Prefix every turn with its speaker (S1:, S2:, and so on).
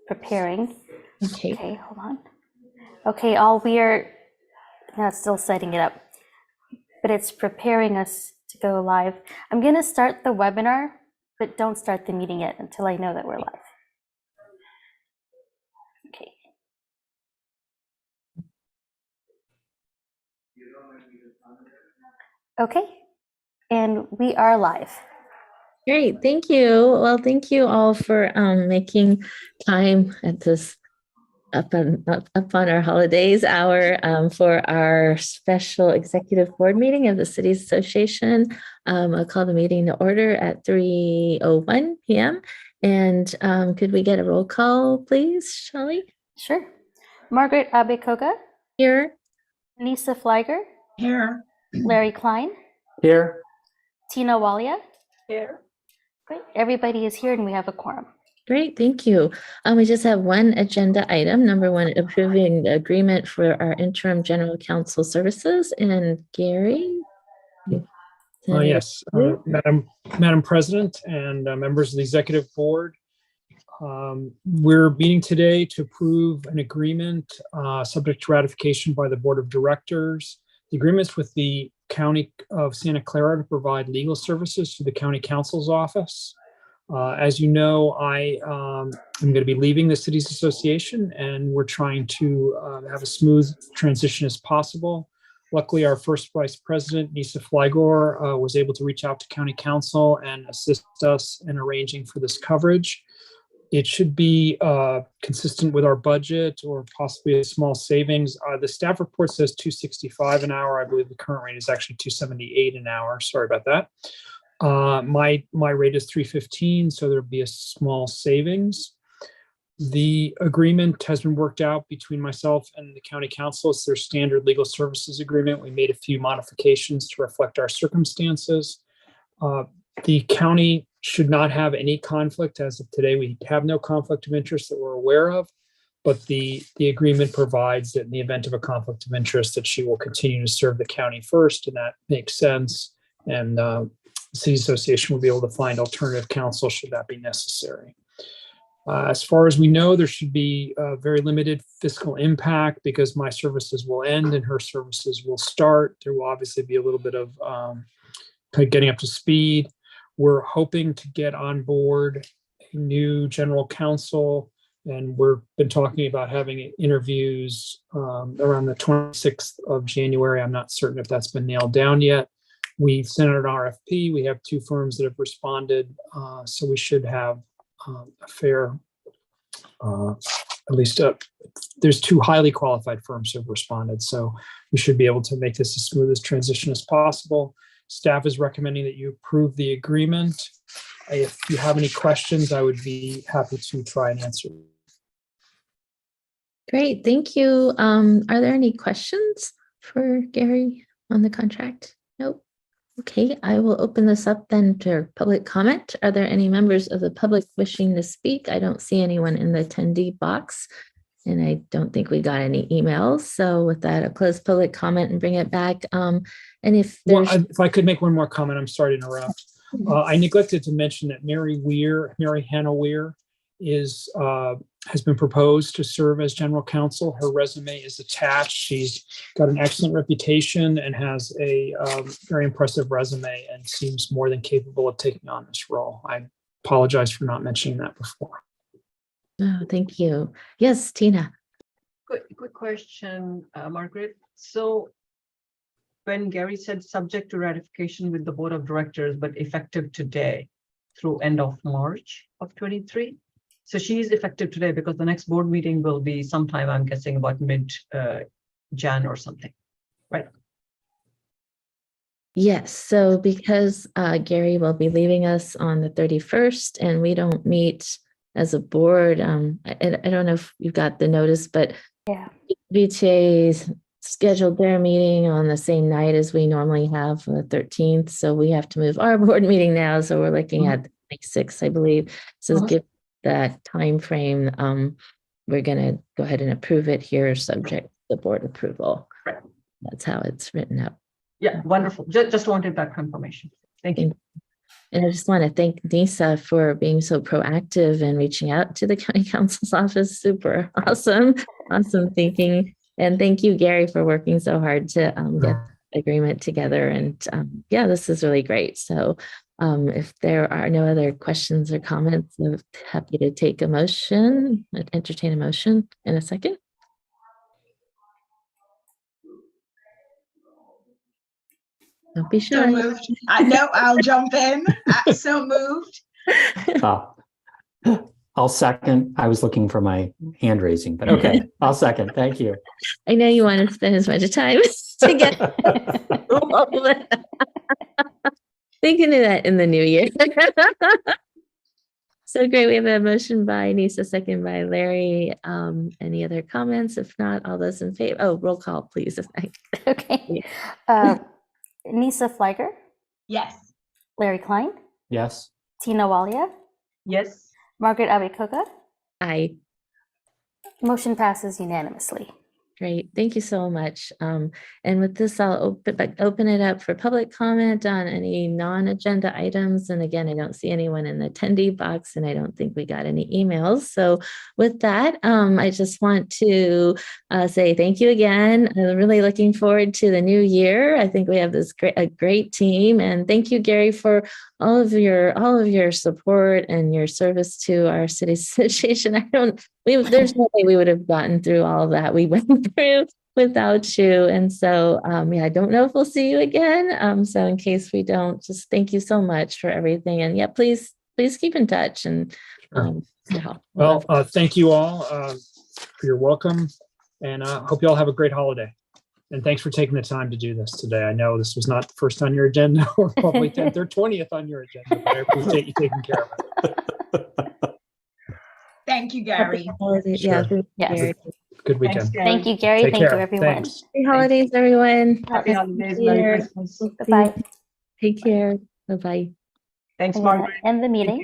S1: preparing.
S2: Okay.
S1: Okay, hold on. Okay, now it's still setting it up, but it's preparing us to go live. I'm gonna start the webinar, but don't start the meeting yet until I know that we're live. Okay. Okay, and we are live.
S2: Great, thank you. Well, thank you all for making time at this up on our holidays hour for our special executive board meeting of the Cities Association. I'll call the meeting to order at 3:01 p.m. And could we get a roll call, please, Shelley?
S1: Sure. Margaret Abekoga.
S2: Here.
S1: Nisa Flieger.
S3: Here.
S1: Larry Klein.
S3: Here.
S1: Tina Walia.
S3: Here.
S1: Great. Everybody is here and we have a quorum.
S2: Great, thank you. We just have one agenda item. Number one, approving the agreement for our interim general counsel services. And Gary?
S4: Yes, Madam President and members of the executive board. We're meeting today to approve an agreement subject to ratification by the board of directors. The agreement's with the County of Santa Clara to provide legal services to the county counsel's office. As you know, I am going to be leaving the Cities Association, and we're trying to have a smooth transition as possible. Luckily, our first vice president, Nisa Flygor, was able to reach out to county council and assist us in arranging for this coverage. It should be consistent with our budget or possibly a small savings. The staff report says $265 an hour. I believe the current rate is actually $278 an hour. Sorry about that. My rate is $315, so there'll be a small savings. The agreement has been worked out between myself and the county council. It's their standard legal services agreement. We made a few modifications to reflect our circumstances. The county should not have any conflict. As of today, we have no conflict of interest that we're aware of, but the agreement provides that in the event of a conflict of interest, that she will continue to serve the county first, and that makes sense. And the City Association will be able to find alternative counsel should that be necessary. As far as we know, there should be a very limited fiscal impact because my services will end and her services will start. There will obviously be a little bit of getting up to speed. We're hoping to get on board a new general counsel, and we've been talking about having interviews around the 26th of January. I'm not certain if that's been nailed down yet. We've sent out an RFP. We have 2 firms that have responded, so we should have a fair, at least there's 2 highly qualified firms who have responded, so we should be able to make this as smooth as transition as possible. Staff is recommending that you approve the agreement. If you have any questions, I would be happy to try and answer.
S2: Great, thank you. Are there any questions for Gary on the contract? Nope. Okay, I will open this up then to public comment. Are there any members of the public wishing to speak? I don't see anyone in the attendee box, and I don't think we got any emails. So with that, I'll close public comment and bring it back. And if there's...
S4: Well, if I could make one more comment, I'm sorry to interrupt. I neglected to mention that Mary Hannah Weir has been proposed to serve as general counsel. Her resume is attached. She's got an excellent reputation and has a very impressive resume and seems more than capable of taking on this role. I apologize for not mentioning that before.
S2: Oh, thank you. Yes, Tina.
S3: Quick question, Margaret. So when Gary said subject to ratification with the board of directors, but effective today through end of March of 23. So she is effective today because the next board meeting will be sometime, I'm guessing about mid-Jan or something, right?
S2: Yes, so because Gary will be leaving us on the 31st and we don't meet as a board, I don't know if you've got the notice, but
S1: Yeah.
S2: VTA's scheduled their meeting on the same night as we normally have on the 13th. So we have to move our board meeting now. So we're looking at the 26th, I believe. So give that time frame. We're going to go ahead and approve it here, subject to the board approval.
S3: Right.
S2: That's how it's written up.
S3: Yeah, wonderful. Just wanted that confirmation. Thank you.
S2: And I just want to thank Nisa for being so proactive and reaching out to the county council's office. Super awesome. Awesome thinking. And thank you, Gary, for working so hard to get agreement together. And yeah, this is really great. So if there are no other questions or comments, I'm happy to take a motion, entertain a motion in a second. Don't be
S5: So
S2: shy.
S5: moved. No, I'll jump in. So moved.
S6: I'll second. I was looking for my hand raising, but okay, I'll second. Thank you.
S2: I know you want to spend as much time to get. They can do that in the new year. So great. We have a motion by Nisa, second by Larry. Any other comments? If not, all those in favor. Oh, roll call, please.
S1: Okay. Nisa Fliger,
S5: Yes.
S1: Larry Klein,
S6: Yes.
S1: Tina Walia,
S3: Yes.
S1: Margaret Abikoga.
S2: Aye.
S1: Motion passes unanimously.
S2: Great. Thank you so much. And with this, I'll open it up for public comment on any non-agenda items. And again, I don't see anyone in the attendee box, and I don't think we got any emails. So with that, I just want to say thank you again. I'm really looking forward to the new year. I think we have a great team, and thank you, Gary, for all of your support and your service to our city association. There's no way we would have gotten through all of that we went through without you. And so, yeah, I don't know if we'll see you again. So in case we don't, just thank you so much for everything. And yeah, please keep in touch. And yeah.
S4: Well, thank you all for your welcome, and I hope you all have a great holiday. And thanks for taking the time to do this today. I know this was not first on your agenda, or probably 10th or 20th on your agenda, but I appreciate you taking care of it.
S5: Thank you, Gary.
S2: Holidays. Yeah,
S4: Sure.
S1: Yes.
S2: Gary.
S4: Good weekend.
S3: Thanks, Gary.
S1: Thank you, Gary.
S4: Take
S1: Thank you,
S4: care.
S1: everyone.
S4: Thanks.
S2: Happy holidays, everyone.
S3: Happy holidays.
S2: Here.
S3: Merry Christmas.
S1: Bye-bye.
S2: Take care. Bye-bye.
S3: Thanks,
S1: I'm gonna
S3: Margaret.
S1: end the
S3: Thank
S1: meeting.
S3: you.